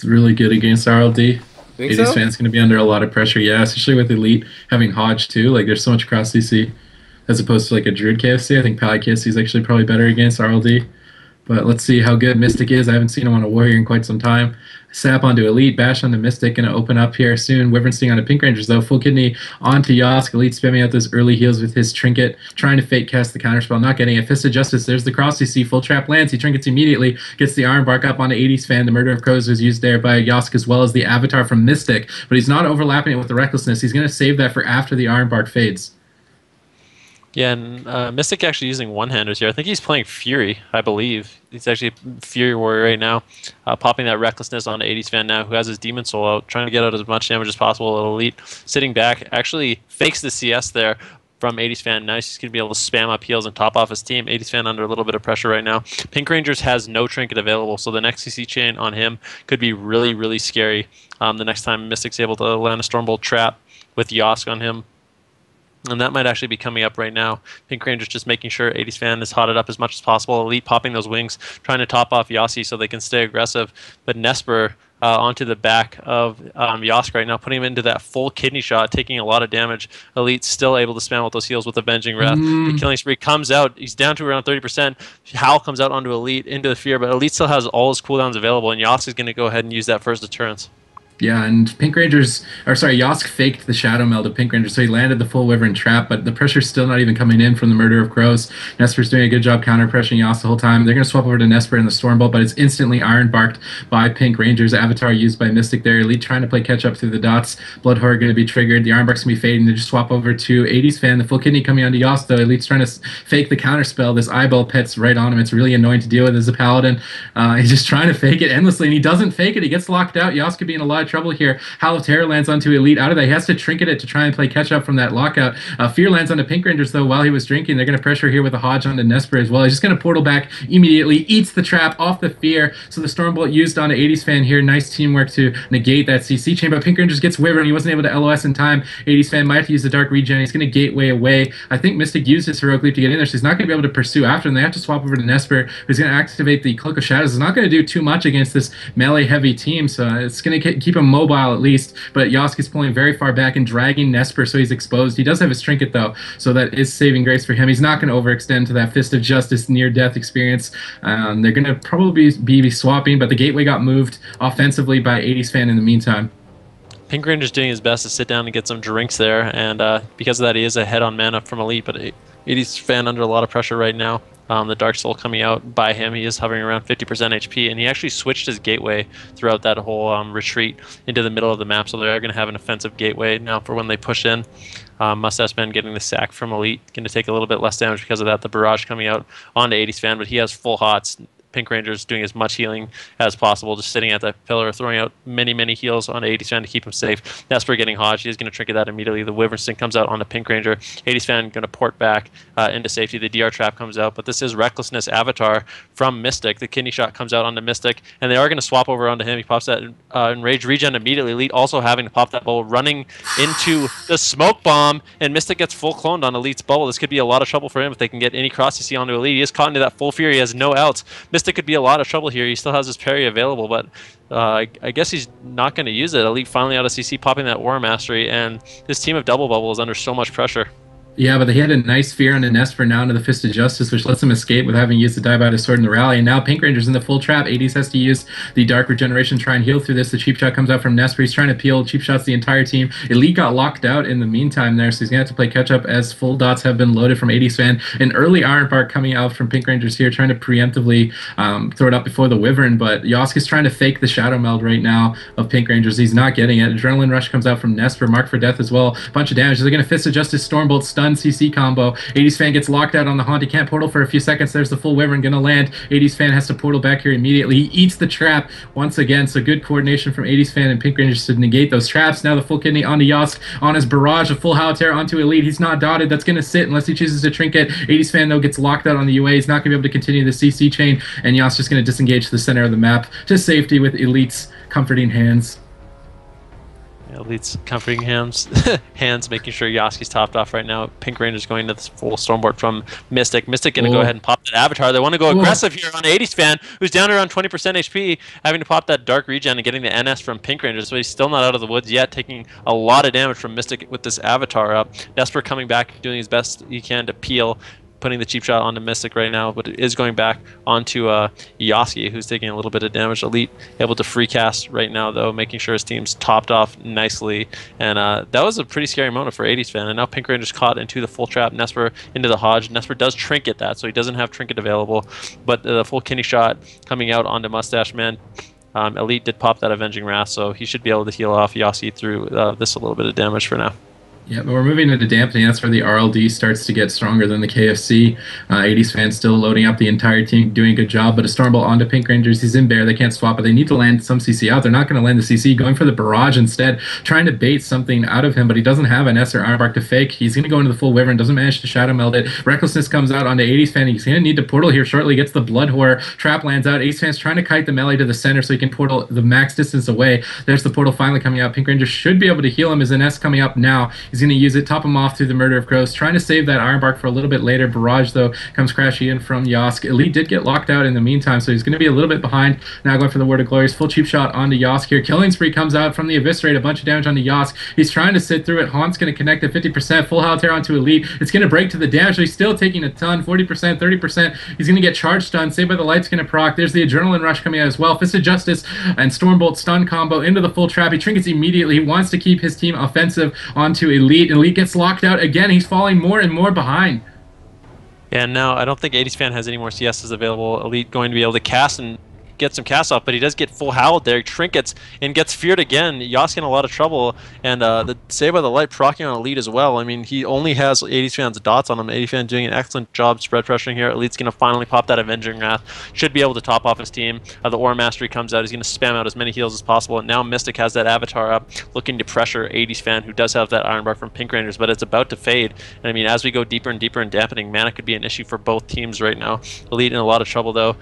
It's really good against RLD. Think 80s so? fans going to be under a lot of pressure, yeah, especially with Elite having Hodge too. Like, there's so much cross CC as opposed to like a Druid KFC. I think Pally KFC is actually probably better against RLD. But let's see how good Mystic is. I haven't seen him on a Warrior in quite some time. Sap onto Elite, bash onto Mystic, going to open up here soon. Wyvern Sting onto Pinkrangerz, though. Full Kidney onto Yoske. Elite spamming out those early heals with his Trinket, trying to fake cast the counterspell, not getting it. Fist of Justice, there's the cross CC, full trap lands. He Trinkets immediately, gets the Iron Bark up onto 80s fan. The Murder of Crows was used there by Yoske as well as the Avatar from Mystic, but he's not overlapping it with the Recklessness. He's going to save that for after the Iron Bark fades. Yeah, and Mystic actually using one-handers here. I think he's playing Fury, I believe. He's actually a Fury Warrior right now, popping that Recklessness on 80s fan now, who has his Demon Soul out, trying to get out as much damage as possible. Elite sitting back, actually fakes the CS there from 80s fan. Now he's going to be able to spam up heals and top off his team. 80s fan under a little bit of pressure right now. Pinkrangerz has no trinket available, so the next CC chain on him could be really, really scary the next time Mystic's able to land a Stormbolt trap with Yoske on him. And that might actually be coming up right now. Pinkrangerz just making sure 80s fan is hotted up as much as possible. Elite popping those wings, trying to top off Yoske so they can stay aggressive. But Nessper onto the back of Yoske right now, putting him into that full kidney shot, taking a lot of damage. Elite still able to spam out those heals with Avenging Wrath. The killing spree comes out. He's down to around 30%. Howl comes out onto Elite, into the Fear, but Elite still has all his cooldowns available, and Yoske is going to go ahead and use that first deterrence. Yeah, and Yoske faked the Shadow Meld of Pinkrangerz, so he landed the full Wyvern trap, but the pressure's still not even coming in from the Murder of Crows. Nesper's doing a good job counter-pressuring Yoske the whole time. They're going to swap over to Nessper in the Stormbolt, but it's instantly Iron Barked by Pinkrangerz. Avatar used by Mystic there. Elite trying to play catch-up through the dots. Blood Horror going to be triggered. The Iron Bark's going to be fading. They just swap over to 80s fan. The full kidney coming onto Yoske, though. Elite's trying to fake the counterspell. This eyeball pet's right on him. It's really annoying to deal with as a Paladin. He's just trying to fake it endlessly, and he doesn't fake it. He gets locked out. Yoske could be in a lot of trouble here. Howl of Terror lands onto Elite. Out of that, he has to trinket it to try and play catch up from that lockout. Fear lands onto Pinkrangerz, though, while he was drinking. They're going to pressure here with a Hodge onto Nessper as well. He's just going to portal back immediately, eats the trap off the Fear. So the Stormbolt used onto 80s fan here. Nice teamwork to negate that CC chain, but Pinkrangerz gets Wyvern. He wasn't able to LOS in time. 80s fan might have to use the Dark Regen. He's going to gateway away. I think Mystic used his Heroic Leap to get in there, so he's not going to be able to pursue after him. They have to swap over to Nessper, who's going to activate the Cloak of Shadows. It's not going to do too much against this melee-heavy team, so it's going to keep him mobile at least, but Yoske is pulling very far back and dragging Nessper, so he's exposed. He does have his trinket, though, so that is saving grace for him. He's not going to overextend to that Fist of Justice near-death experience. They're going to probably be swapping, but the gateway got moved offensively by 80s fan in the meantime. Pinkrangerz doing his best to sit down and get some drinks there, and because of that, he is ahead on mana from Elite, but 80s fan under a lot of pressure right now. The Dark Soul coming out by him. He is hovering around 50% HP, and he actually switched his gateway throughout that whole retreat into the middle of the map, so they are going to have an offensive gateway now for when they push in. Mustache Man getting the sack from Elite, going to take a little bit less damage because of that. The Barrage coming out onto 80s fan, but he has full hots. Pinkrangerz doing as much healing as possible, just sitting at that pillar, throwing out many, many heals on 80s fan to keep him safe. Nessper getting Hodge. He's going to trinket that immediately. The Wyvern Sting comes out on the Pinkrangerz. 80s fan going to port back into safety. The DR trap comes out, but this is Recklessness Avatar from Mystic. The kidney shot comes out onto Mystic, and they are going to swap over onto him. He pops that Enraged Regen immediately. Elite also having to pop that bubble, running into the Smoke Bomb, and Mystic gets full cloned on Elite's bubble. This could be a lot of trouble for him if they can get any cross CC onto Elite. He is caught into that full Fury. He has no outs. Mystic could be a lot of trouble here. He still has his parry available, but I guess he's not going to use it. Elite finally out of CC, popping that War Mastery, and this team of Double Bubble is under so much pressure. Yeah, but he had a nice Fear on the Nessper now into the Fist of Justice, which lets him escape with having used the dive out of sword in the rally. And now Pinkrangerz in the full trap. 80s has to use the Dark Regeneration to try and heal through this. The cheap shot comes out from Nessper. He's trying to peel cheap shots the entire team. Elite got locked out in the meantime there, so he's going to have to play catch up as full dots have been loaded from 80s fan. An early Iron Bark coming out from Pinkrangerz here, trying to preemptively throw it up before the Wyvern, but Yoske is trying to fake the Shadow Meld right now of Pinkrangerz. He's not getting it. Adrenaline Rush comes out from Nessper, Mark for Death as well. Bunch of damage. They're going to Fist of Justice, Stormbolt, stun, CC combo. 80s fan gets locked out on the Haunt. He can't portal for a few seconds. There's the full Wyvern going to land. 80s fan has to portal back here immediately. He eats the trap once again, so good coordination from 80s fan and Pinkrangerz to negate those traps. Now the full kidney onto Yoske, on his Barrage, a full Howl Terror onto Elite. He's not dotted. That's going to sit unless he chooses to trinket. 80s fan, though, gets locked out on the UA. He's not going to be able to continue the CC chain, and Yoske just going to disengage to the center of the map to safety with Elite's comforting hands. Yeah, Elite's comforting hands, making sure Yoske's topped off right now. Pinkrangerz going to this full Stormboard from Mystic. Mystic going to go ahead and pop that Avatar. They want to go aggressive here on 80s fan, who's down around 20% HP, having to pop that Dark Regen and getting the NS from Pinkrangerz, so he's still not out of the woods yet, taking a lot of damage from Mystic with this Avatar up. Nessper coming back, doing his best he can to peel, putting the cheap shot onto Mystic right now, but it is going back onto Yoske, who's taking a little bit of damage. Elite able to free cast right now, though, making sure his team's topped off nicely. And that was a pretty scary moment for 80s fan. And now Pinkrangerz caught into the full trap, Nessper into the Hodge. Nessper does trinket that, so he doesn't have trinket available, but the full kidney shot coming out onto Mustache Man. Elite did pop that Avenging Wrath, so he should be able to heal off Yoske through this a little bit of damage for now. Yeah, but we're moving into dampening. That's where the RLD starts to get stronger than the KFC. 80s fans still loading up the entire team, doing a good job. But a Stormbolt onto Pinkrangerz. He's in Bear. They can't swap, but they need to land some CC out. They're not going to land the CC. Going for the Barrage instead, trying to bait something out of him, but he doesn't have an S or Ironbark to fake. He's going to go into the full Wyvern, doesn't manage to Shadow Meld it. Recklessness comes out onto 80s fan. He's going to need to portal here shortly. Gets the Blood Horror. Trap lands out. 80s fan's trying to kite the melee to the center so he can portal the max distance away. There's the portal finally coming out. Pinkrangerz should be able to heal him. His NS coming up now. He's going to use it, top him off through the Murder of Crows, trying to save that Ironbark for a little bit later. Barrage, though, comes crashing in from Yoske. Elite did get locked out in the meantime, so he's going to be a little bit behind. Now going for the Word of Glories. Full cheap shot onto Yoske here. Killing Spree comes out from the Eviscerate, a bunch of damage onto Yoske. He's trying to sit through it. Haunt's going to connect at 50%. Full Halter onto Elite. It's going to break to the damage, so he's still taking a ton. 40%, 30%. He's going to get charge stun. Saved by the Light's going to proc. There's the Adrenaline Rush coming out as well. Fist of Justice and Stormbolt stun combo into the full trap. He trinkets immediately. He wants to keep his team offensive onto Elite. Elite gets locked out again. He's falling more and more behind. Yeah, no, I don't think 80s fan has any more CSs available. Elite going to be able to cast and get some cast off, but he does get full howled there. He trinkets and gets feared again. Yoske in a lot of trouble, and the Save by the Light proccing on Elite as well. I mean, he only has 80s fan's dots on him. 80s fan doing an excellent job spread pressuring here. Elite's going to finally pop that Avenging Wrath. Should be able to top off his team. The Aura Mastery comes out. He's going to spam out as many heals as possible, and now Mystic has that Avatar up, looking to pressure 80s fan, who does have that Ironbark from Pinkrangerz, but it's about to fade. And I mean, as we go deeper and deeper in dampening, mana could be an issue for both teams right now. Elite in a lot of trouble, though.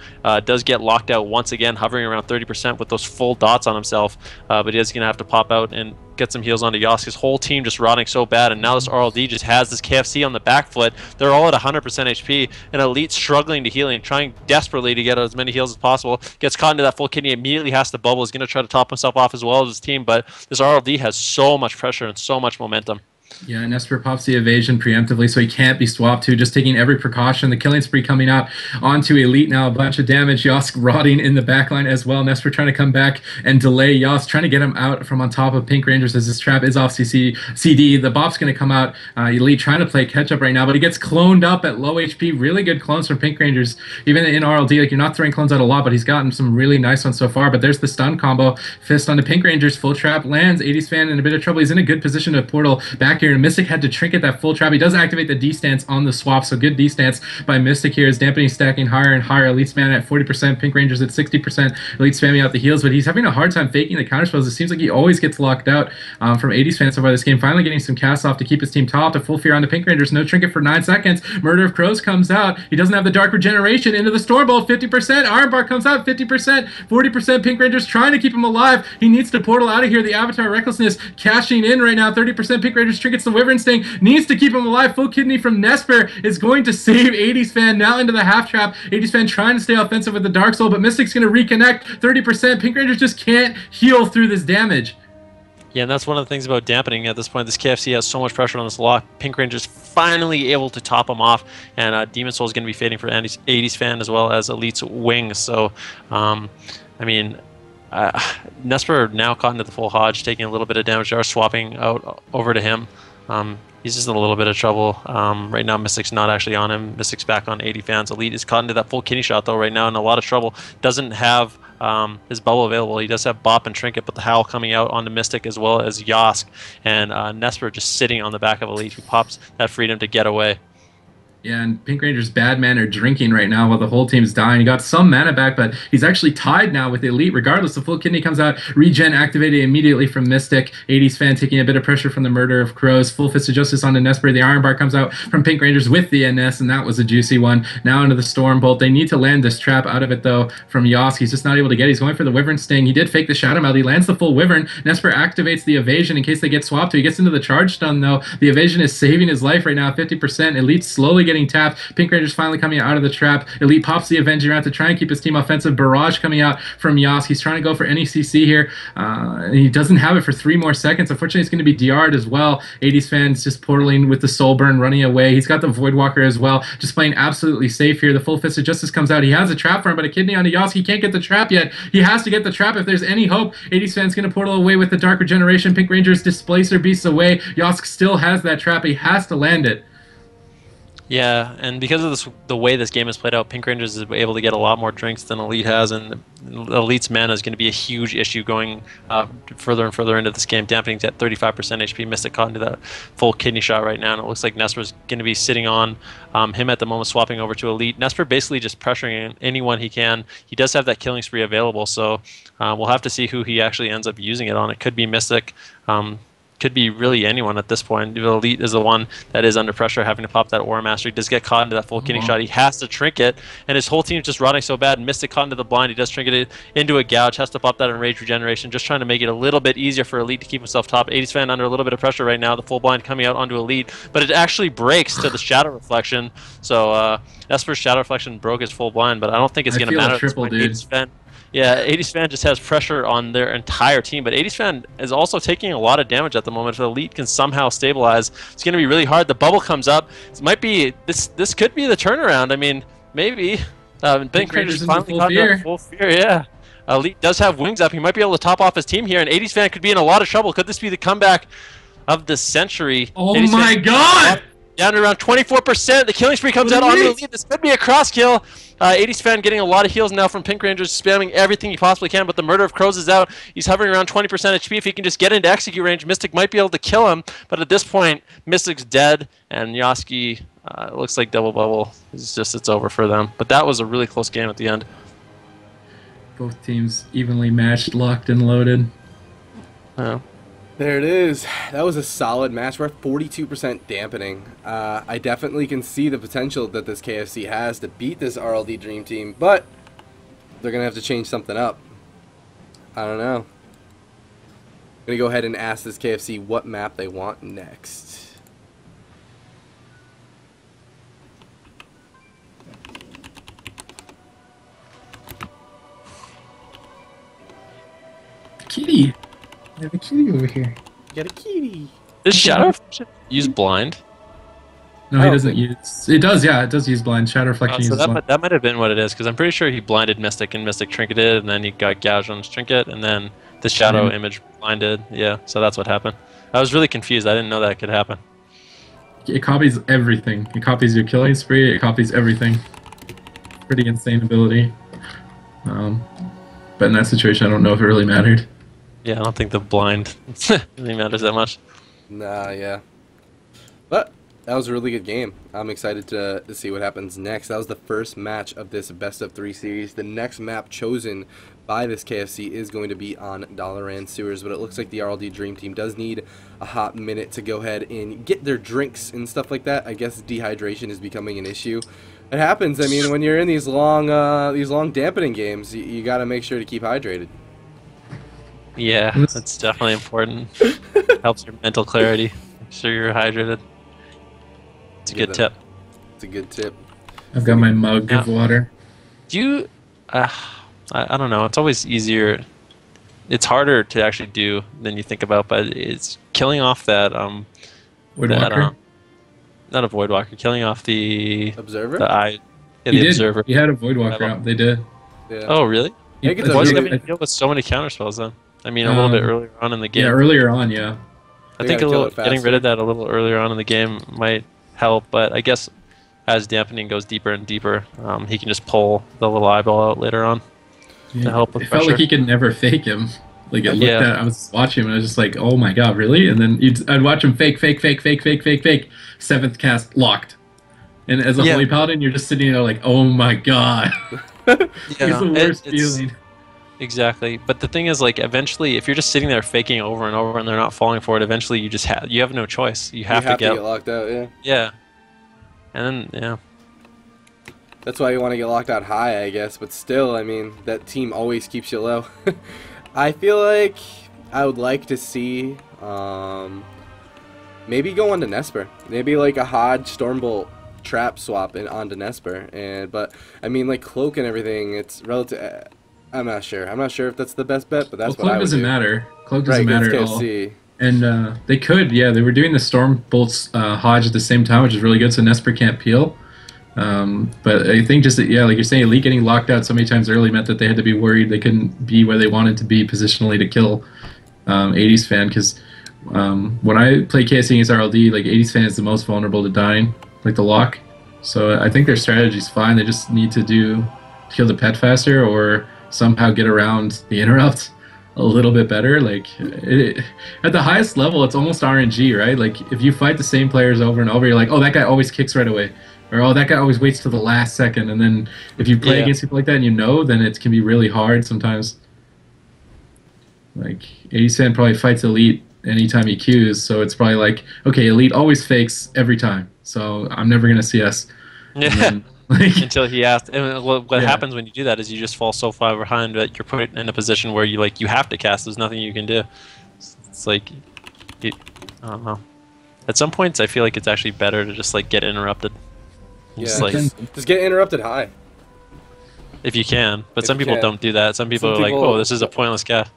Does get locked out once again, hovering around 30% with those full dots on himself, but he is going to have to pop out and get some heals onto Yoske. His whole team just rotting so bad, and now this RLD just has this KFC on the back foot. They're all at 100% HP, and Elite struggling to healing, trying desperately to get as many heals as possible. Gets caught into that full kidney, immediately has to bubble. He's going to try to top himself off as well as his team, but this RLD has so much pressure and so much momentum. Yeah, Nessper pops the evasion preemptively, so he can't be swapped to, just taking every precaution. The Killing Spree coming out onto Elite now, a bunch of damage. Yoske rotting in the backline as well. Nessper trying to come back and delay Yoske, trying to get him out from on top of Pinkrangerz as his trap is off CD. The Bop's going to come out. Elite trying to play catch-up right now, but he gets cloned up at low HP. Really good clones from Pinkrangerz. Even in RLD, like, you're not throwing clones out a lot, but he's gotten some really nice ones so far. But there's the stun combo. Fist onto Pinkrangerz. Full trap lands. 80s fan in a bit of trouble. He's in a good position to portal back here, and Mystic had to trinket that full trap. He does activate the D-stance on the swap, so good D-stance by Mystic here. His dampening stacking higher and higher. Elite's mana at 40%, Pinkrangerz at 60%. Elite spamming out the heals, but he's having a hard time faking the counterspells. It seems like he always gets locked out from 80s fans so far this game. Finally getting some casts off to keep his team topped. A full fear onto Pinkrangerz. No trinket for 9 seconds. Murder of Crows comes out. He doesn't have the Dark Regeneration. Into the Stormbolt, 50%. Ironbark comes out, 50%. 40% Pinkrangerz trying to keep him alive. He needs to portal out of here. The Avatar Recklessness cashing in right now. 30% Pinkrangerz trinkets the Wyvern Sting. Needs to keep him alive. Full kidney from Nessper is going to save 80s fan now into the half trap. 80s fan trying to stay offensive with the Dark Soul, but Mystic's going to reconnect. 30%. Pinkrangerz just can't heal through this damage. Yeah, and that's one of the things about dampening at this point. This KFC has so much pressure on this lock. Pinkrangerz finally able to top him off, and Demon Soul is going to be fading for 80s fan as well as Elite's Wings. So, I mean, Nessper now caught into the full Hodge, taking a little bit of damage. They are swapping out over to him. He's just in a little bit of trouble. Right now, Mystic's not actually on him. Mystic's back on 80 fans. Elite is caught into that full kidney shot, though, right now, in a lot of trouble. Doesn't have his bubble available. He does have Bop and Trinket, but the Howl coming out onto Mystic as well as Yoske. And Nessper just sitting on the back of Elite, who pops that freedom to get away. Yeah, and Pinkranger's bad men are drinking right now while the whole team's dying. He got some mana back, but he's actually tied now with Elite. Regardless, the full kidney comes out, regen activated immediately from Mystic. 80s fan taking a bit of pressure from the murder of Crows. Full Fist of Justice onto Nessper. The Iron Bar comes out from Pinkrangerz with the NS, and that was a juicy one. Now into the Storm Bolt. They need to land this trap out of it, though, from Yoske. He's just not able to get it. He's going for the Wyvern Sting. He did fake the Shadow Meld. He lands the full Wyvern. Nessper activates the evasion in case they get swapped to. He gets into the charge stun, though. The evasion is saving his life right now, 50%. Elite's slowly getting tapped. Pinkrangerz finally coming out of the trap. Elite pops the Avenging around to try and keep his team offensive. Barrage coming out from Yoske. He's trying to go for any CC here. He doesn't have it for 3 more seconds. Unfortunately, it's going to be DR'd as well. 80s fans just portaling with the Soul Burn, running away. He's got the Voidwalker as well. Just playing absolutely safe here. The Full Fist of Justice comes out. He has a trap for him, but a kidney onto Yoske. He can't get the trap yet. He has to get the trap if there's any hope. 80s fans going to portal away with the Dark Regeneration. Pinkrangerz Displacer Beasts away. Yoske still has that trap. He has to land it. Yeah, and because of the way this game is played out, Pinkrangerz is able to get a lot more drinks than Elite has, and Elite's mana is going to be a huge issue going further and further into this game, dampening to that 35% HP. Mystic caught into that full kidney shot right now, and it looks like Nessper is going to be sitting on him at the moment, swapping over to Elite. Nessper basically just pressuring anyone he can. He does have that killing spree available, so we'll have to see who he actually ends up using it on. It could be Mystic. Could be really anyone at this point. Elite is the one that is under pressure, having to pop that Aura Mastery. He does get caught into that full kidney shot. He has to trinket, and his whole team's just rotting so bad. Mystic caught into the blind. He does trinket it into a gouge, has to pop that Enraged Regeneration, just trying to make it a little bit easier for Elite to keep himself top. 80s fan under a little bit of pressure right now. The full blind coming out onto Elite, but it actually breaks to the Shadow Reflection. So Nesper's Shadow Reflection broke his full blind, but I don't think it's going to matter. Triple, dude. 80s fan. Yeah, 80s fan just has pressure on their entire team, but 80s fan is also taking a lot of damage at the moment. If Elite can somehow stabilize, it's going to be really hard. The bubble comes up. It might be this could be the turnaround. I mean, maybe. Pinkrangerz finally got into full fear. Yeah, Elite does have wings up. He might be able to top off his team here, and 80s fan could be in a lot of trouble. Could this be the comeback of the century? Oh my God! Down to around 24%. The killing spree comes out on the Elite. This could be a cross kill. 80s fan getting a lot of heals now from Pinkrangerz, spamming everything he possibly can, but the Murder of Crows is out. He's hovering around 20% HP. If he can just get into execute range, Mystic might be able to kill him, but at this point, Mystic's dead, and Yoske looks like double bubble. It's over for them. But that was a really close game at the end. Both teams evenly matched, locked and loaded. Yeah. There it is. That was a solid match. We're at 42% dampening. I definitely can see the potential that this KFC has to beat this RLDream Team, but they're going to have to change something up. I don't know. I'm going to go ahead and ask this KFC what map they want next. Kitty! I have a kitty over here. You got a kitty. Does Shadow Reflection use blind? No, he doesn't use... It does, yeah, it does use blind. Shadow Reflection uses blind. That might have been what it is, because I'm pretty sure he blinded Mystic, and Mystic trinketed, and then he got gouged on his trinket, and then the Shadow image blinded. Yeah, so that's what happened. I was really confused. I didn't know that could happen. It copies everything. It copies your killing spree. It copies everything. Pretty insane ability. But in that situation, I don't know if it really mattered. Yeah, I don't think the blind really matters that much. Nah, yeah. But that was a really good game. I'm excited to see what happens next. That was the first match of this best-of-3 series. The next map chosen by this KFC is going to be on Dalaran Sewers, but it looks like the RLDream Team does need a hot minute to go ahead and get their drinks and stuff like that. I guess dehydration is becoming an issue. It happens. I mean, when you're in these long dampening games, you got to make sure to keep hydrated. Yeah, that's definitely important. Helps your mental clarity. Make sure you're hydrated. It's a good tip. It's a good tip. I've got my mug of water. Do you... I don't know. It's always easier... It's harder to actually do than you think about, but it's killing off that... Voidwalker? Not a Voidwalker. Killing off the... Observer? The Observer. He had a Voidwalker out. They did. Yeah. Oh, really? Why was he having to deal with so many counterspells then? I mean, a little bit earlier on in the game. Yeah, earlier on, yeah. I think getting rid of that a little earlier on in the game might help, but I guess as dampening goes deeper and deeper, he can just pull the little eyeball out later on to help with pressure. It felt like he could never fake him. Like, I was watching him, and I was just like, oh my god, really? And then I'd watch him fake. 7th cast, locked. And as a Yeah. Holy Paladin, you're just sitting there like, oh my god. It's the worst feeling. Exactly. But the thing is, like, eventually, if you're just sitting there faking over and over and they're not falling for it, eventually you just have no choice. You have, to get locked out, yeah. Yeah. And then, yeah. That's why you want to get locked out high, I guess. But still, I mean, that team always keeps you low. I feel like I would like to see maybe go on to Nessper. Maybe like a Hodge Stormbolt trap swap onto Nessper. But I mean, like Cloak and everything, it's relative. I'm not sure. I'm not sure if that's the best bet, but that's what I would do. Cloak doesn't matter. Cloak doesn't right, matter at all. And they could, yeah, they were doing the Stormbolt's Hodge at the same time, which is really good, so Nessper can't peel. But I think just, yeah, like you're saying, Elite getting locked out so many times early meant that they had to be worried they couldn't be where they wanted to be positionally to kill 80s fan, because when I play KSC against RLD, like 80s fan is the most vulnerable to dying, like the lock. So I think their strategy's fine. They just need to kill the pet faster or somehow get around the interrupt a little bit better. Like at the highest level, it's almost RNG, right? Like if you fight the same players over and over, you're like, oh, that guy always kicks right away, or oh, that guy always waits till the last second. And then if you play against people like that and you know, then it can be really hard sometimes. Like 80 Cent probably fights Elite anytime he queues, so it's probably like, okay, Elite always fakes every time, so I'm never gonna CS. Yeah. Until he asked. And what happens when you do that is you just fall so far behind that you're put in a position where you have to cast. There's nothing you can do. It's like, I don't know. At some points, I feel like it's actually better to just like get interrupted. Yeah, just get interrupted high. If you can, but some people don't do that. Some people are like, oh, this is a pointless cast.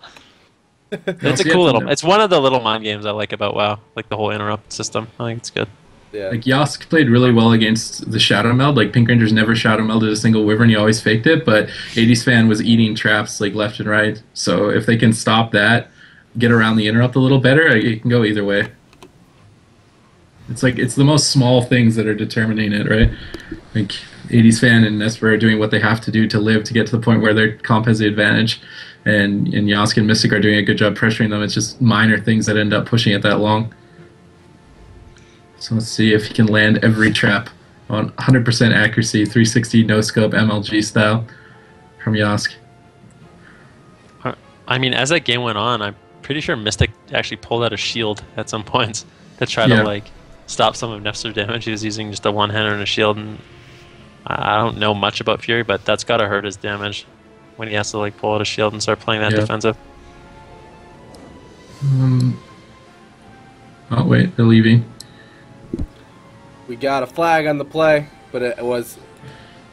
It's a cool little. It's one of the little mind games I like about WoW, like the whole interrupt system. I think it's good. Yeah. Like Yoske played really well against the Shadow Meld. Like Pinkrangerz never Shadow Melded a single Wyvern, he always faked it, but 80s fan was eating traps like left and right. So if they can stop that, get around the interrupt a little better, it can go either way. It's like it's the most small things that are determining it, right? Like 80s fan and Nessper are doing what they have to do to live to get to the point where their comp has the advantage, and Yoske and Mystic are doing a good job pressuring them. It's just minor things that end up pushing it that long. So let's see if he can land every trap on 100% accuracy, 360 no scope MLG style from Yoske. I mean, as that game went on, I'm pretty sure Mystic actually pulled out a shield at some points to try to like stop some of Nessper's damage. He was using just a one-hander and a shield, and I don't know much about Fury, but that's gotta hurt his damage when he has to like pull out a shield and start playing that defensive. Oh wait, they're leaving. We got a flag on the play, but it was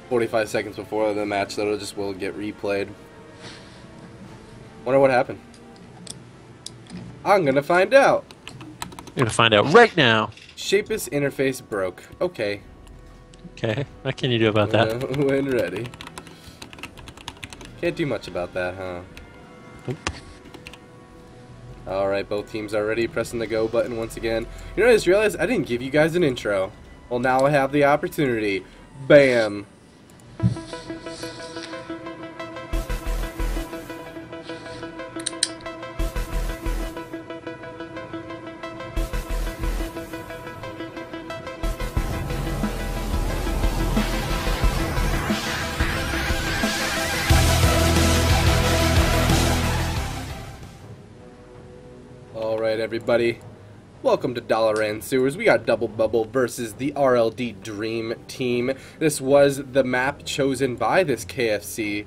45 seconds before the match, so it just will get replayed. Wonder what happened. I'm gonna find out. You're gonna find out right now. Shapis interface broke. Okay. Okay, what can you do about that? When ready. Can't do much about that, huh? Nope. Alright, both teams are ready, pressing the go button once again. You know, I just realized I didn't give you guys an intro. Well, now I have the opportunity. Bam! Alright, everybody. Welcome to Dollar and Sewers. We got Double Bubble versus the RLDream Team. This was the map chosen by this KFC,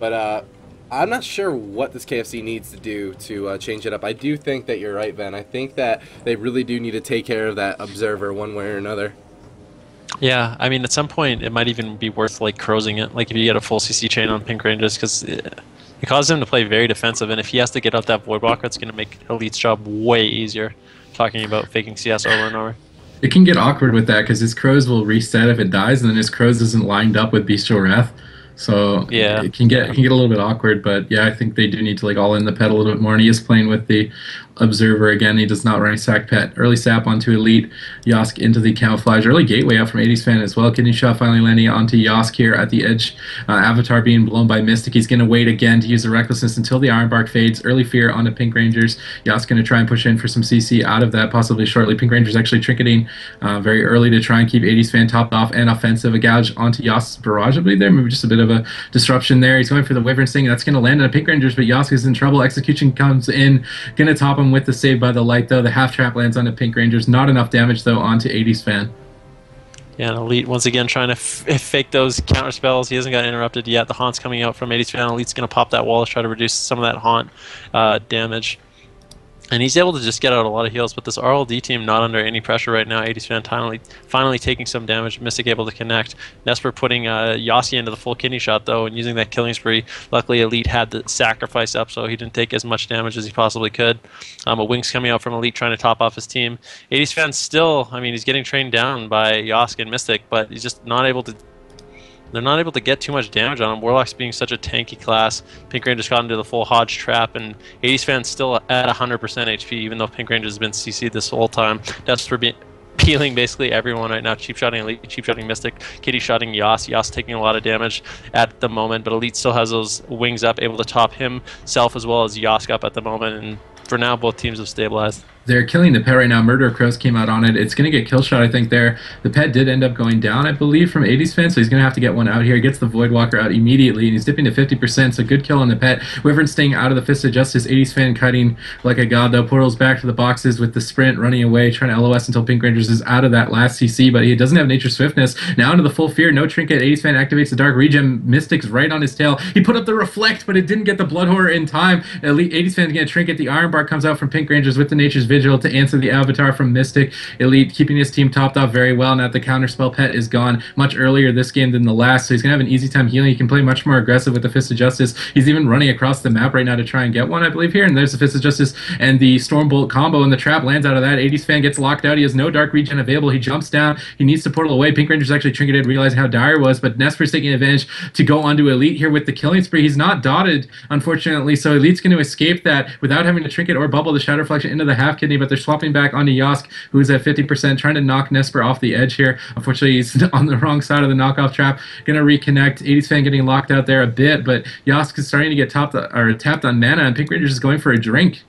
but I'm not sure what this KFC needs to do to change it up. I do think that you're right, Ben. I think that they really do need to take care of that Observer one way or another. Yeah, I mean, at some point, it might even be worth like crowsing it. Like if you get a full CC chain on Pinkrangerz, because it causes him to play very defensive, and if he has to get out that Voidwalker, it's going to make Elite's job way easier. Talking about faking CS over and over. It can get awkward with that because his crows will reset if it dies, and then his crows isn't lined up with Bestial Wrath. So Yeah. it can get a little bit awkward, but yeah, I think they do need to like all in the pet a little bit more. And he is playing with the observer again. He does not run a sack pet. Early sap onto Elite. Yoske into the camouflage. Early gateway out from 80s fan as well. Kidney shot finally landing onto Yoske here at the edge. Avatar being blown by Mystic. He's going to wait again to use the recklessness until the Iron Bark fades. Early fear onto Pinkrangerz. Yoske going to try and push in for some CC out of that possibly shortly. Pinkrangerz actually trinketing very early to try and keep 80s fan topped off and offensive. A gouge onto Yoske's barrage, I believe there. Maybe just a bit of a disruption there. He's going for the Wyvern Sting. That's going to land on a Pinkrangerz, but Yoske is in trouble. Execution comes in. Going to top him with the save by the light, though. The half trap lands on a Pinkrangerz. Not enough damage, though, onto 80s fan. Yeah, and Elite once again trying to fake those counter spells. He hasn't got interrupted yet. The Haunt's coming out from 80s fan. Elite's going to pop that wall to try to reduce some of that Haunt damage. And he's able to just get out a lot of heals, but this RLD team not under any pressure right now. 80s fan finally taking some damage. Mystic able to connect. Nessper putting Yoske into the full kidney shot, though, and using that killing spree. Luckily, Elite had the sacrifice up, so he didn't take as much damage as he possibly could. A Wings coming out from Elite trying to top off his team. 80s fan still, I mean, he's getting trained down by Yoske and Mystic, but he's just not able to. They're not able to get too much damage on him. Warlock's being such a tanky class. Pinkrangerz got into the full Hodge trap, and 80s fan's still at 100% HP, even though Pinkrangerz has been CC'd this whole time. That's for peeling basically everyone right now. Cheap shotting Elite, cheap shotting Mystic, kitty shotting Yoske. Yoske taking a lot of damage at the moment, but Elite still has those wings up, able to top himself as well as Yoske up at the moment, and for now both teams have stabilized. They're killing the pet right now. Murder of Crows came out on it. It's going to get kill shot, I think, there. The pet did end up going down, I believe, from 80s fan, so he's going to have to get one out here. He gets the Voidwalker out immediately, and he's dipping to 50%, so good kill on the pet. Wyvern staying out of the Fist of Justice. 80s fan cutting like a god, though. Portals back to the boxes with the sprint, running away, trying to LOS until Pinkrangerz is out of that last CC, but he doesn't have Nature Swiftness. Now into the full fear. No trinket. 80s fan activates the Dark Regen. Mystic's right on his tail. He put up the Reflect, but it didn't get the Blood Horror in time. 80s fan going to trinket. The Iron Bark comes out from Pinkrangerz with the Nature's Vigil to answer the Avatar from Mystic. Elite keeping his team topped off very well. Now the counterspell pet is gone much earlier this game than the last, so he's going to have an easy time healing. He can play much more aggressive with the Fist of Justice. He's even running across the map right now to try and get one, I believe, here. And there's the Fist of Justice and the Stormbolt combo, and the trap lands out of that. 80s fan gets locked out. He has no Dark Regen available. He jumps down. He needs to portal away. Pinkrangerz actually trinketed, realizing how dire it was, but Nessper's taking advantage to go onto Elite here with the killing spree. He's not dotted, unfortunately, so Elite's going to escape that without having to trinket or bubble the Shadow Reflection into the half kidney, but they're swapping back onto Yoske, who's at 50%, trying to knock Nessper off the edge here. Unfortunately, he's on the wrong side of the knockoff trap. Gonna reconnect. 80s fan getting locked out there a bit, but Yoske is starting to get tapped on mana, and Pinkrangerz is going for a drink.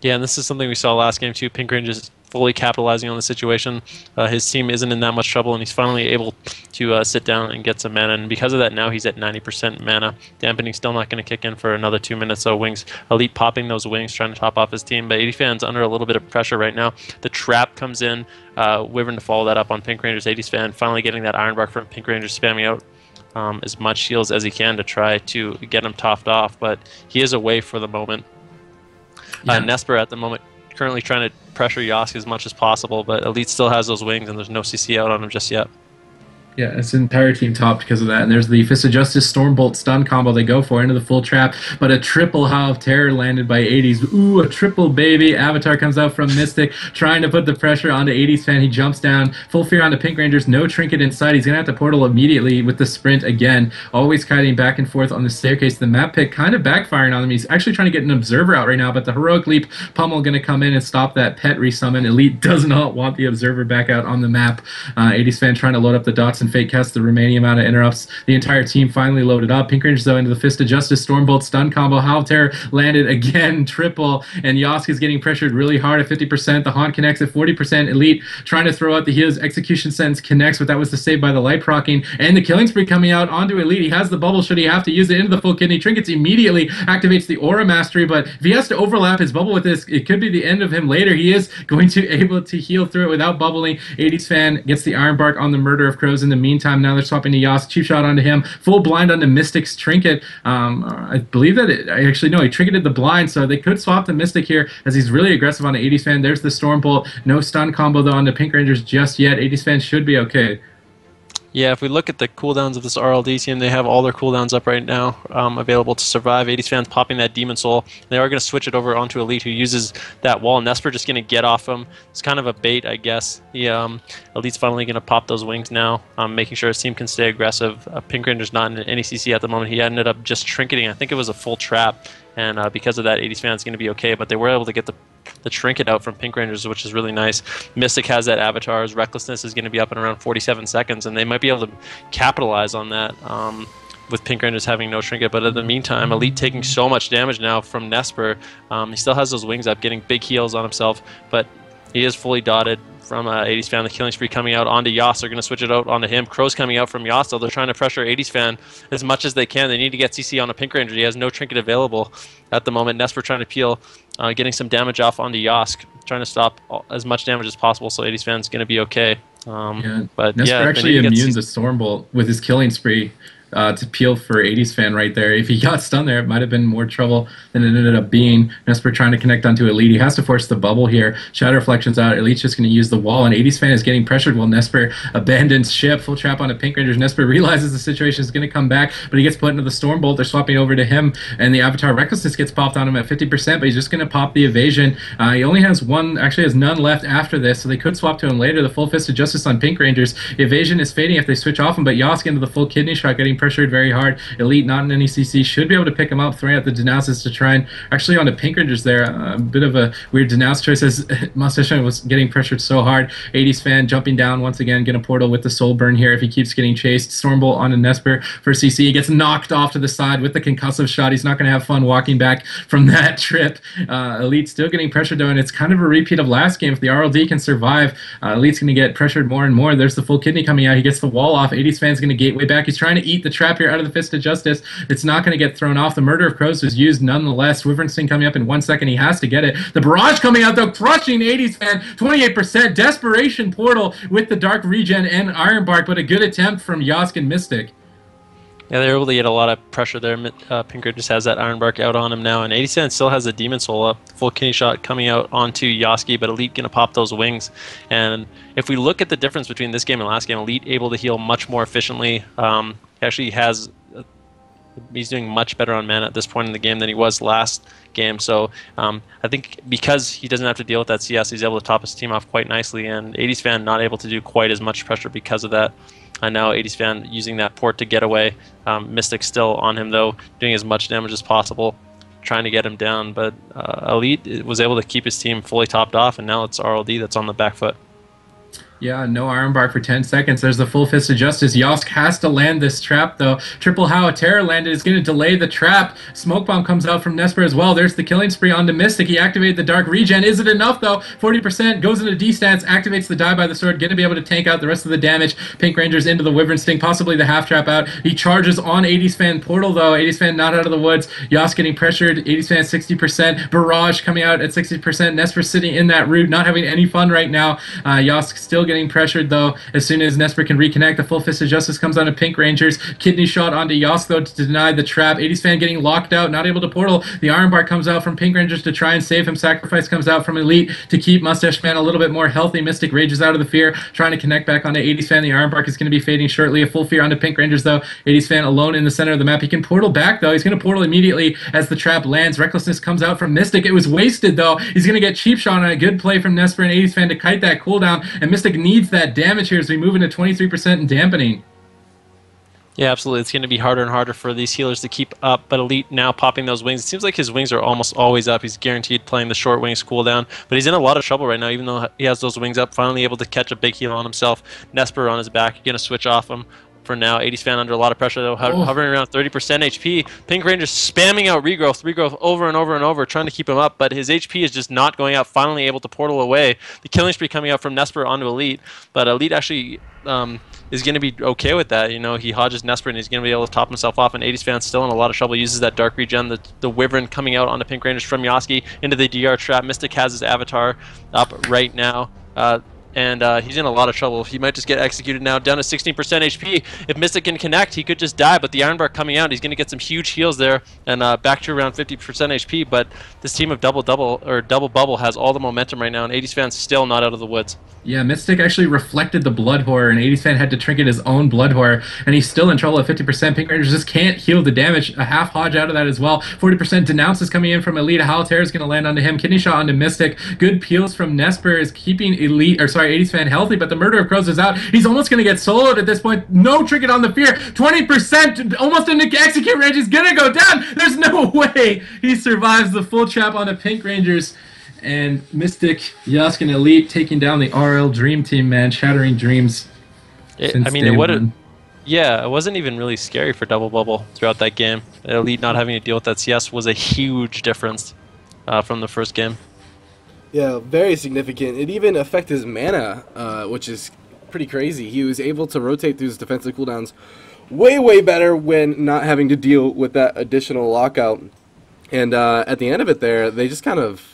Yeah, and this is something we saw last game too. Pinkrangerz fully capitalizing on the situation. His team isn't in that much trouble, and he's finally able to sit down and get some mana. And because of that, now he's at 90% mana. Dampening still not going to kick in for another 2 minutes. So Wings, Elite popping those wings, trying to top off his team. But 80 fans under a little bit of pressure right now. The trap comes in. Wyvern to follow that up on Pinkrangerz. 80's fan finally getting that Iron Bark from Pinkrangerz, spamming out as much heals as he can to try to get him topped off. But he is away for the moment. Yeah. Nessper at the moment currently trying to pressure Yoske as much as possible, but Elite still has those wings and there's no CC out on him just yet. Yeah, it's an entire team topped because of that. And there's the Fist of Justice Stormbolt stun combo they go for into the full trap, but a triple Howl of Terror landed by 80s. Ooh, a triple baby. Avatar comes out from Mystic, trying to put the pressure onto 80s fan. He jumps down. Full fear onto Pinkrangerz. No trinket inside. He's going to have to portal immediately with the sprint again. Always kiting back and forth on the staircase. The map pick kind of backfiring on him. He's actually trying to get an observer out right now, but the Heroic Leap pummel going to come in and stop that pet resummon. Elite does not want the observer back out on the map. 80s fan trying to load up the dots and fake cast the remaining amount of interrupts. The entire team finally loaded up. Pinkrangerz, though, into the Fist of Justice Stormbolt stun combo. Howl of Terror landed again, triple, and Yoske is getting pressured really hard at 50%. The Haunt connects at 40%. Elite trying to throw out the heals. Execution Sentence connects, but that was the save by the light procking. And the killing spree coming out onto Elite. He has the bubble should he have to use it into the full kidney. Trinkets immediately activates the Aura Mastery, but if he has to overlap his bubble with this, it could be the end of him later. He is going to be able to heal through it without bubbling. 80s fan gets the Iron Bark on the Murder of Crows in the meantime. Now they're swapping to Yoske. Cheap shot onto him. Full blind onto Mystic's trinket. I believe that he trinketed the blind, so they could swap the Mystic here as he's really aggressive on the 80s fan. There's the Stormbolt. No stun combo though onto Pinkrangerz just yet. 80s fan should be okay. Yeah, if we look at the cooldowns of this RLD team, they have all their cooldowns up right now, available to survive. 80s fans popping that Demon Soul. They are going to switch it over onto Elite, who uses that wall. Nessper just going to get off him. It's kind of a bait, I guess. Elite's finally going to pop those wings now, making sure his team can stay aggressive. Pinkrangerz not in any CC at the moment. He ended up just trinketing. I think it was a full trap, and because of that, 80s fans going to be okay. But they were able to get the trinket out from Pinkrangerz, which is really nice. Mystic has that avatar. His recklessness is going to be up in around 47 seconds, and they might be able to capitalize on that with Pinkrangerz having no trinket. But in the meantime, Elite taking so much damage now from Nessper. He still has those wings up, getting big heals on himself, but he is fully dotted from 80s fan. The killing spree coming out onto Yoske. They're going to switch it out onto him. Crow's coming out from Yoske. They're trying to pressure 80s fan as much as they can. They need to get CC on a Pinkrangerz. He has no trinket available at the moment. Nessper trying to peel, getting some damage off onto Yoske, trying to stop as much damage as possible so 80s fan's going to be okay. But Nessper yeah, actually immune the Stormbolt with his killing spree. To peel for 80s fan right there. If he got stunned there, it might have been more trouble than it ended up being. Nessper trying to connect onto Elite. He has to force the bubble here. Shadow Reflection's out. Elite's just going to use the wall, and 80s fan is getting pressured while Nessper abandons ship. Full trap onto Pinkrangerz. Nessper realizes the situation is going to come back, but he gets put into the Stormbolt. They're swapping over to him, and the Avatar Recklessness gets popped on him at 50%, but he's just going to pop the evasion. He only has one, actually has none left after this, so they could swap to him later. The full Fist of Justice on Pinkrangerz. The evasion is fading if they switch off him, but Yoske into the full kidney shot, getting pressured very hard. Elite not in any CC, should be able to pick him up, throwing out the denounces to try and actually onto Pinkrangerz there. A bit of a weird denounce choice as Mustache was getting pressured so hard. 80s fan jumping down once again, get a portal with the soul burn here if he keeps getting chased. Stormbolt onto Nessper for CC. He gets knocked off to the side with the concussive shot. He's not going to have fun walking back from that trip. Elite still getting pressured though, and it's kind of a repeat of last game. If the RLD can survive, Elite's going to get pressured more and more. There's the full kidney coming out. He gets the wall off. 80s fan's going to gateway back. He's trying to eat the trap here out of the Fist of Justice. It's not going to get thrown off. The Murder of Crows was used nonetheless. Wyvern Sting coming up in 1 second. He has to get it. The Barrage coming out though, crushing 80s fan. 28%. Desperation portal with the Dark Regen and Ironbark, but a good attempt from Yoske and Mystic. Yeah, they're able to get a lot of pressure there. Pinkrangerz just has that Ironbark out on him now, and 80 Cent still has the Demon Soul up. Full kidney shot coming out onto Yoske, but Elite going to pop those wings. And if we look at the difference between this game and last game, Elite able to heal much more efficiently. Actually has... He's doing much better on mana at this point in the game than he was last game. So I think because he doesn't have to deal with that CS, he's able to top his team off quite nicely. And 80s fan not able to do quite as much pressure because of that. I know 80s fan using that port to get away. Mystic still on him though, doing as much damage as possible, trying to get him down. But Elite was able to keep his team fully topped off, and now it's RLD that's on the back foot. Yeah, no Ironbark for 10 seconds. There's the full Fist of Justice. Yoske has to land this trap, though. Triple How, a Terror landed is going to delay the trap. Smoke Bomb comes out from Nessper as well. There's the killing spree onto Mystic. He activated the Dark Regen. Is it enough, though? 40%, goes into D-stance, activates the Die by the Sword, going to be able to tank out the rest of the damage. Pinkrangerz into the Wyvern Sting, possibly the half trap out. He charges on 80s fan portal, though. 80s fan not out of the woods. Yoske getting pressured. 80s fan 60%. Barrage coming out at 60%. Nessper sitting in that root, not having any fun right now. Yoske still getting pressured though. As soon as Nessper can reconnect, the full Fist of Justice comes onto Pinkrangerz. Kidney shot onto Yoske though to deny the trap. 80s fan getting locked out, not able to portal. The Ironbark comes out from Pinkrangerz to try and save him. Sacrifice comes out from Elite to keep Mustache fan a little bit more healthy. Mystic rages out of the fear, trying to connect back onto 80s fan. The Ironbark is going to be fading shortly. A full fear onto Pinkrangerz though. 80s fan alone in the center of the map. He can portal back though. He's going to portal immediately as the trap lands. Recklessness comes out from Mystic. It was wasted though. He's going to get cheap shot on a good play from Nessper and 80s fan to kite that cooldown, and Mystic needs that damage here as we move into 23% and dampening. Yeah, absolutely. It's going to be harder and harder for these healers to keep up, but Elite now popping those wings. It seems like his wings are almost always up. He's guaranteed playing the short wings cooldown, but he's in a lot of trouble right now, even though he has those wings up, finally able to catch a big heal on himself. Nessper on his back, going to switch off him for now. 80s fan under a lot of pressure though, hovering around 30% HP. Pinkrangerz spamming out regrowth over and over and over, trying to keep him up, but his HP is just not going out, finally able to portal away. The killing spree coming out from Nessper onto Elite, but Elite actually is going to be okay with that. You know, he hodges Nessper and he's going to be able to top himself off, and 80s fan still in a lot of trouble, uses that Dark Regen, the Wyvern coming out onto Pinkrangerz from Yoske into the DR trap. Mystic has his avatar up right now. and he's in a lot of trouble. He might just get executed now, down to 16% HP. If Mystic can connect, he could just die, but the Ironbark coming out, he's going to get some huge heals there, and back to around 50% HP, but this team of Double Bubble has all the momentum right now, and 80s Fan's still not out of the woods. Yeah, Mystic actually reflected the Blood Horror, and 80s Fan had to trinket his own Blood Horror, and he's still in trouble at 50%. Pinkrangerz just can't heal the damage. A half Hodge out of that as well. 40% Denounce is coming in from Elite. A Halter is going to land onto him. Kidney Shot onto Mystic. Good peels from Nessper is keeping 80s Fan healthy, but the Murder of Crows is out. He's almost going to get soloed at this point. No trinket on the Fear. 20%, almost in the execute range. He's going to go down. There's no way he survives the full trap onto Pinkrangerz. And Mystic, Yoske, and Elite taking down the RLDream Team, man. Shattering dreams. I mean, it wouldn't. Yeah, it wasn't even really scary for Double Bubble throughout that game. Elite not having to deal with that CS was a huge difference from the first game. Yeah, very significant. It even affected his mana, which is pretty crazy. He was able to rotate through his defensive cooldowns way better when not having to deal with that additional lockout. And at the end of it there, they just kind of...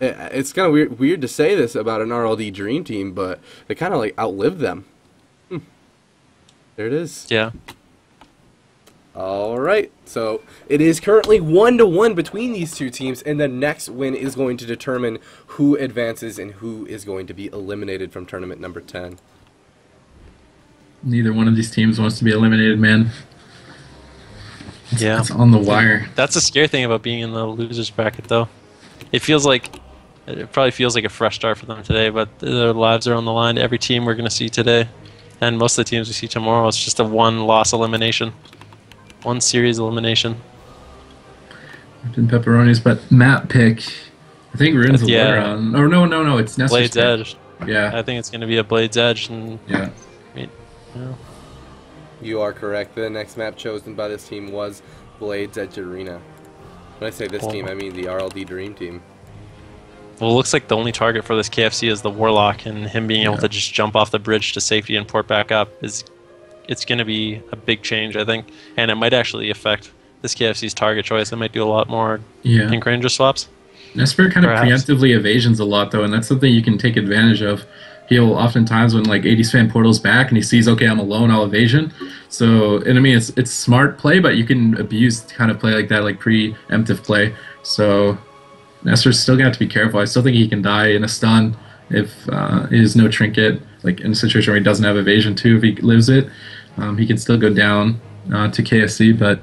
It's kind of weird to say this about an RLDream Team, but they kind of like outlived them. There it is. Yeah. All right. So it is currently 1-1 between these two teams, and the next win is going to determine who advances and who is going to be eliminated from tournament number 10. Neither one of these teams wants to be eliminated, man. Yeah. It's on the wire. That's the scary thing about being in the losers bracket, though. It probably feels like a fresh start for them today, but their lives are on the line. Every team we're going to see today, and most of the teams we see tomorrow, it's just a one-loss elimination. One series elimination. Pepperonis, but map pick. I think Rune's yeah. Or no, it's Nessper's Blade's Edge. Yeah. I think it's going to be a Blade's Edge. And yeah. You are correct. The next map chosen by this team was Blade's Edge Arena. When I say this team, I mean the RLDream Team. Well, it looks like the only target for this KFC is the Warlock, and him being able to just jump off the bridge to safety and port back up it's going to be a big change, I think, and it might actually affect this KFC's target choice. It might do a lot more Pinkrangerz swaps. Nessper kind of preemptively evasions a lot, though, and that's something you can take advantage of. He'll oftentimes, when like 80s Fan portals back and he sees, okay, I'm alone, I'll evasion. So, and I mean, it's smart play, but you can abuse kind of play like that, like preemptive play. So Nessper's still gonna have to be careful. I still think he can die in a stun if he has no trinket, like in a situation where he doesn't have evasion too. If he lives it, he can still go down to KFC, but.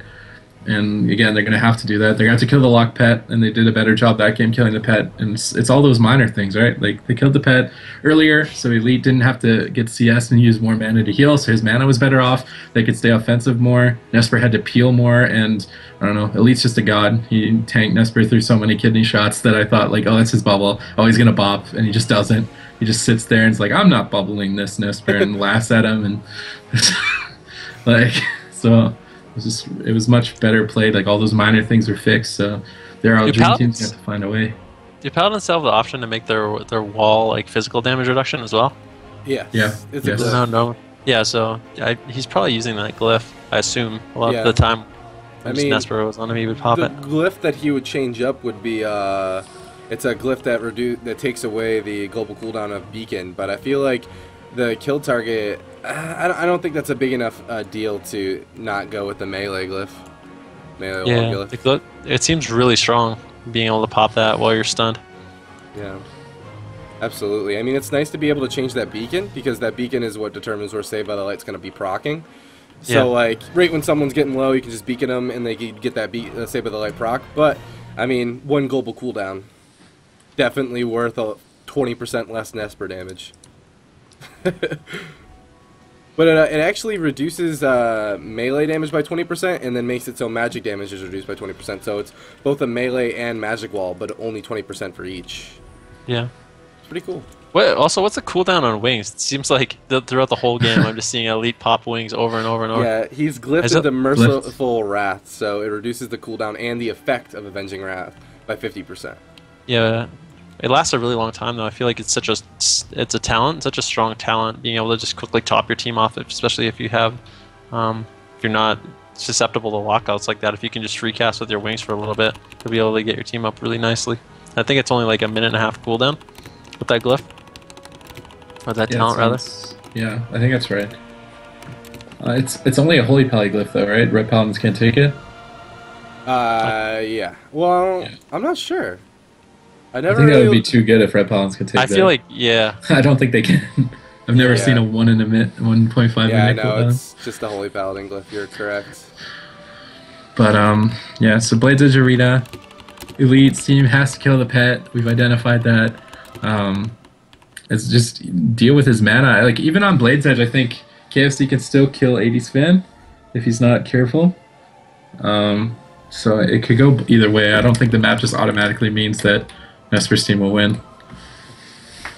And again, they're going to have to do that. They're going to have to kill the lock pet, and they did a better job that game killing the pet. And it's all those minor things, right? Like, they killed the pet earlier, so Elite didn't have to get CS and use more mana to heal, so his mana was better off. They could stay offensive more. Nessper had to peel more, and I don't know, Elite's just a god. He tanked Nessper through so many kidney shots that I thought, like, oh, that's his bubble. Oh, he's going to bop, and he just doesn't. He just sits there and is like, I'm not bubbling this Nessper, and laughs at him, and like, so... It was much better played. Like, all those minor things were fixed. So their RLDream teams have to find a way. Do Paladins have the option to make their wall like physical damage reduction as well? Yeah. Yeah. It's yes. No. Yeah. So he's probably using that glyph. I assume a lot of the time. I mean, Nessper was on him, he would pop it. The glyph that he would change up would be it's a glyph that takes away the global cooldown of Beacon. But I feel like the kill target. I don't think that's a big enough deal to not go with the melee glyph. Melee wall glyph. It seems really strong, being able to pop that while you're stunned. Yeah, absolutely. I mean, it's nice to be able to change that beacon, because that beacon is what determines where Saved by the Light's going to be proccing. So, like, right when someone's getting low, you can just beacon them, and they can get that Saved by the Light proc. But, I mean, one global cooldown. Definitely worth a 20% less Nessper damage. But it actually reduces melee damage by 20%, and then makes it so magic damage is reduced by 20%. So it's both a melee and magic wall, but only 20% for each. Yeah. It's pretty cool. What's the cooldown on wings? It seems like throughout the whole game, I'm just seeing Elite pop wings over and over and over. Yeah, he's glyphed into Merciful Wrath, so it reduces the cooldown and the effect of Avenging Wrath by 50%. Yeah. It lasts a really long time, though. I feel like it's a talent, such a strong talent, being able to just quickly top your team off, especially if you have, if you're not susceptible to lockouts like that. If you can just recast with your wings for a little bit, you'll be able to get your team up really nicely. I think it's only like a minute and a half cooldown with that glyph. Or that Yeah, talent, rather. Yeah, I think that's right. It's only a holy polyglyph though, right? Red paladins can't take it. Yeah. Well, Yeah. I'm not sure. I I never think that would really... be too good if red paladins could take I that. feel like, yeah. I don't think they can. I've never Yeah. seen a 1 in a minute, 1.5 Yeah, minute no, cooldown. it's just a holy paladin glyph. You're correct. But yeah. So Blades Edge Arena, Elite's team has to kill the pet. We've identified that. It's just deal with his mana. Like even on Blades Edge, I think KFC can still kill 80's Fan if he's not careful. So it could go either way. I don't think the map just automatically means that Nessper's team will win.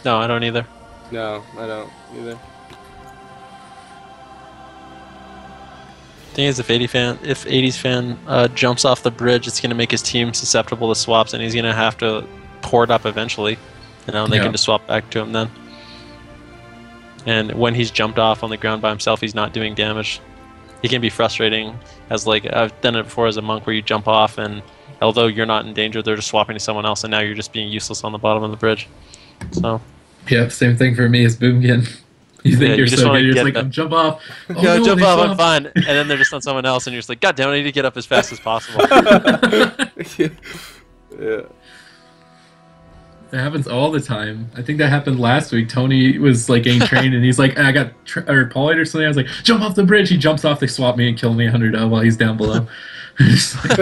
No, I don't either. No, I don't either. Thing is, if 80's fan jumps off the bridge, it's going to make his team susceptible to swaps, and he's going to have to pour it up eventually. You know, and they can just swap back to him then. And when he's jumped off on the ground by himself, he's not doing damage. He can be frustrating, as like I've done it before as a monk, where you jump off, and although you're not in danger, they're just swapping to someone else, and now you're just being useless on the bottom of the bridge. So. Yeah, same thing for me as Boomkin. You think you're so good, you're just like, jump off. Oh, yeah, no, jump off, I'm fine. And then they're just on someone else, and you're just like, God damn it, I need to get up as fast as possible. Yeah. That happens all the time. I think that happened last week. Tony was like getting trained, and he's like, I got or Paulite or something. I was like, jump off the bridge. He jumps off. They swap me and kill me 100 while he's down below. Like,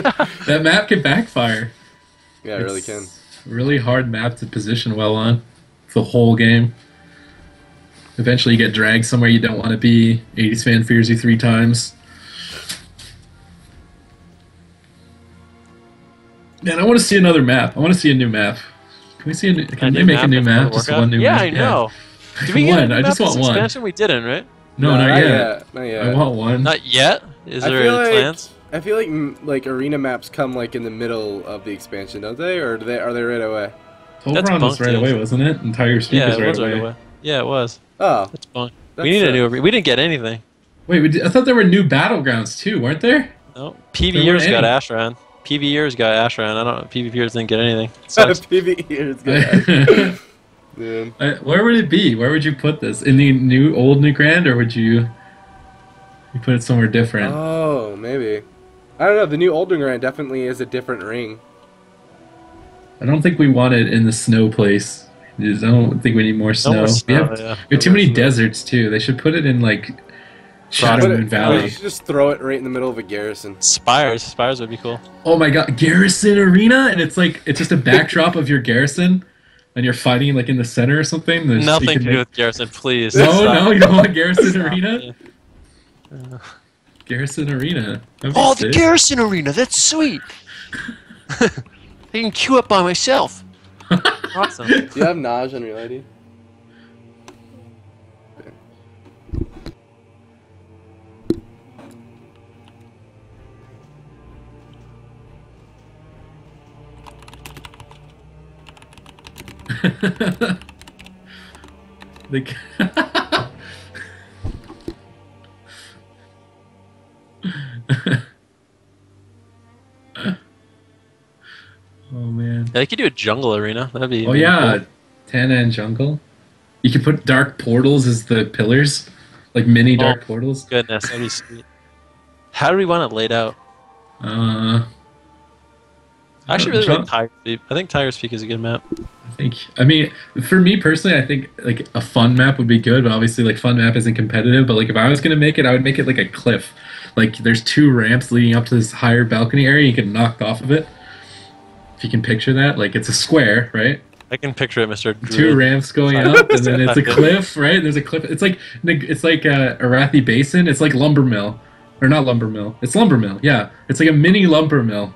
that map can backfire. Yeah, it really can. Really hard map to position well on the whole game. Eventually, you get dragged somewhere you don't want to be. 80's fan fears you 3 times. Man, I want to see another map. I want to see a new map. Can we see? Can they make a new map? Just one new map? Yeah, I know. Did we get a new map I just want this one. expansion? We didn't, right? No, not yet. Not yet. I want one. Not yet. Is I there feel like- plans? I feel like arena maps come like in the middle of the expansion, don't they? Or are they right away? That's Tolbron was bunked, right yeah. away, wasn't it? And Tiger Speak Yeah, was it was right away. Yeah, it was. Oh, That's fun. That We need a new sucks. arena. We didn't get anything. Wait, I thought there were new battlegrounds too, weren't there? No. There PVers weren't got any. Ashran. PVers got Ashran. I don't know. PVers didn't get anything. It sucks. PvE is good. Yeah. Where would it be? Where would you put this? In the old New Grand, or would you put it somewhere different? Oh, maybe. I don't know. The new Olden Grand definitely is a different ring. I don't think we want it in the snow place. I don't think we need more snow. more snow, we have No too more many snow. deserts too. They should put it in like Shadow Put Moon it- You Valley. should just throw it right in the middle of a garrison. Spires. Spires would be cool. Oh my god, Garrison Arena, and it's just a backdrop of your garrison, and you're fighting like in the center or something. There's- you Nothing can to do make- with Garrison, please. No, Stop. no, you don't want Garrison Arena. Yeah. Garrison Arena. That'd be Oh, the sick. Garrison Arena, that's sweet. I can queue up by myself. Awesome. Do you have Naj on your ID? The- Oh man. Yeah, they could do a jungle arena. That'd be. Oh really yeah, cool. Tana and Jungle. You could put dark portals as the pillars, like mini dark portals. Goodness, that'd be sweet. How do we want it laid out? I I actually really Jun- like Tiger's Peak. I think Tiger's Peak is a good map. I mean, for me personally, I think like a fun map would be good, but obviously like fun map isn't competitive. But like if I was gonna make it, I would make it like a cliff. Like there's 2 ramps leading up to this higher balcony area. You get knocked off of it. If you can picture that, like it's a square, right? I can picture it, Mr. 2 Druid. ramps going up, and then it's a cliff, right? There's a cliff. It's like Arathi Basin. It's like lumber mill, or not lumber mill. It's lumber mill. Yeah, it's like a mini lumber mill.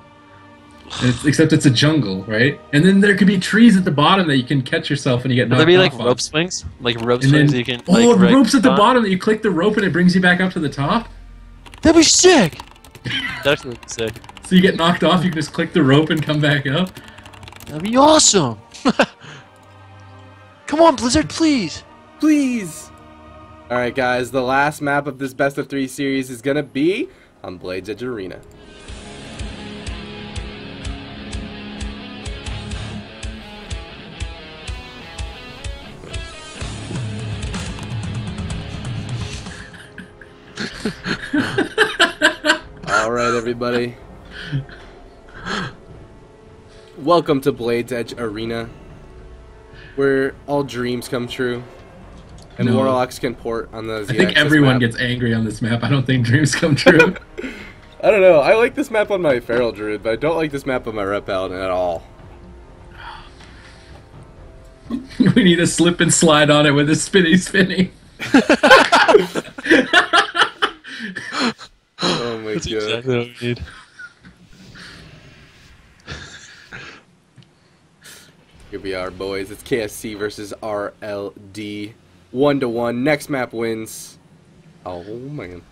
Except it's a jungle, right? And then there could be trees at the bottom that you can catch yourself and you get Would knocked there be like off on. rope swings? Like rope And swings then, you can. oh, like, the right ropes at the on? bottom that you click the rope and it brings you back up to the top. That'd be sick. That's really sick. So you get knocked off, you can just click the rope and come back up. That'd be awesome. Come on, Blizzard, please. Please! Alright guys, the last map of this best of 3 series is gonna be on Blades Edge Arena. All right, everybody. Welcome to Blades Edge Arena, where all dreams come true, and No. Warlocks can port on the ZXS I think everyone map. gets angry on this map. I don't think dreams come true. I don't know. I like this map on my Feral Druid, but I don't like this map on my Rep Paladin at all. We need a slip and slide on it with a spinny. Oh my That's god. exactly what we need. Here we are, boys. It's KSC versus RLD. 1-1. Next map wins. Oh, man.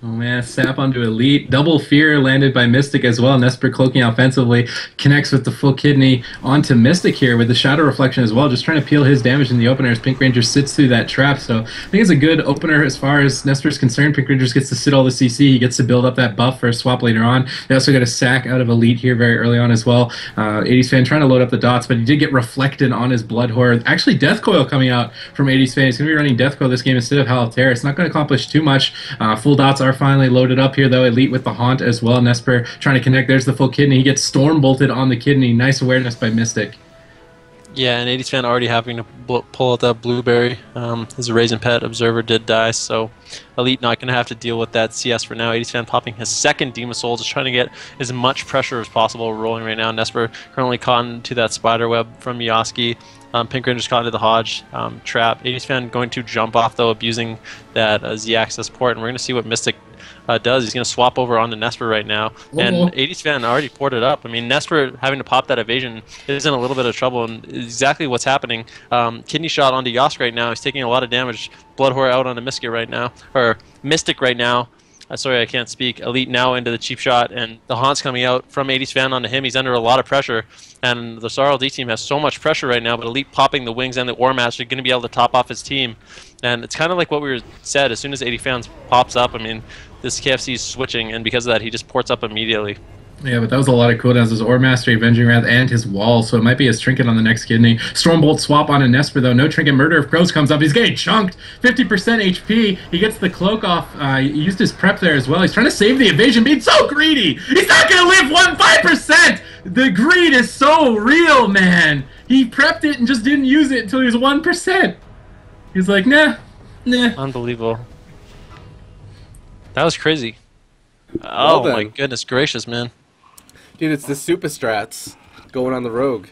Oh man, sap onto Elite. Double Fear landed by Mystic as well. Nessper cloaking offensively. Connects with the full kidney onto Mystic here with the Shadow Reflection as well. Just trying to peel his damage in the opener as Pinkrangerz sits through that trap. So I think it's a good opener as far as Nessper's concerned. Pinkrangerz gets to sit all the CC. He gets to build up that buff for a swap later on. They also got a sack out of Elite here very early on as well. 80s fan trying to load up the dots, but he did get reflected on his Blood Horde. Actually, Death Coil coming out from 80s fan. He's going to be running Death Coil this game instead of Howl of Terror. It's not going to accomplish too much. Full dots are finally loaded up here though. Elite with the Haunt as well. Nessper trying to connect. There's the full kidney. He gets storm bolted on the kidney. Nice awareness by Mystic. Yeah, and 80s fan already having to pull out that blueberry. His Raisin Pet Observer did die, so Elite not going to have to deal with that CS for now. 80s fan popping his second Demon Soul, just trying to get as much pressure as possible rolling right now. Nessper currently caught into that spider web from Yoske. Pinkrangerz caught into the Hodge trap. 80s fan going to jump off though, abusing that Z-axis port, and we're going to see what Mystic does. He's going to swap over onto Nessper right now, and 80s fan already ported up. I mean, Nessper having to pop that evasion is in a little bit of trouble, and exactly what's happening. Kidney shot onto Yoske right now. He's taking a lot of damage. Blood Whore out onto Mystic right now, or Mystic right now. Sorry, I can't speak. Elite now into the cheap shot, and the Haunt's coming out from 80s fan onto him. He's under a lot of pressure, and the RLD team has so much pressure right now, but Elite popping the wings and the War Master are going to be able to top off his team. And it's kind of like what we said, as soon as 80 fans pops up, I mean, this KFC is switching, and because of that, he just ports up immediately. Yeah, but that was a lot of cooldowns. His Ore Master, Avenging Wrath, and his Wall, so it might be his Trinket on the next kidney. Stormbolt swap on a Nessper, though. No Trinket. Murder of Crows comes up. He's getting chunked. 50% HP. He gets the cloak off. He used his prep there as well. He's trying to save the evasion, being so greedy. He's not going to live 5%. The greed is so real, man. He prepped it and just didn't use it until he was 1%. He's like, nah. Unbelievable. That was crazy. Well Oh my done. goodness gracious, man. Dude, it's the super strats going on the rogue.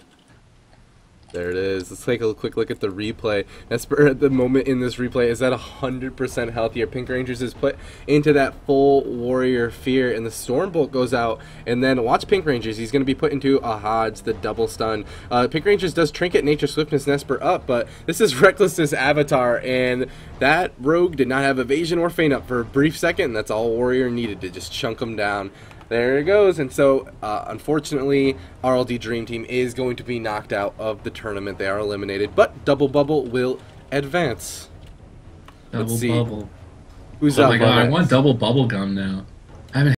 There it is. Let's take a quick look at the replay. Nessper at the moment in this replay is at 100% healthier. Pinkrangerz is put into that full warrior fear, and the Stormbolt goes out. And then watch Pinkrangerz. He's going to be put into a Hodge, the double stun. Pinkrangerz does Trinket Nature Swiftness Nessper up, but this is Reckless's avatar, and that rogue did not have evasion or feint up for a brief second. That's all warrior needed to just chunk him down. There it goes, and so unfortunately RLDream Team is going to be knocked out of the tournament. They are eliminated, but Double Bubble will advance. Double Let's see bubble. who's Oh up. my god, I on it. want double bubble gum now. I haven't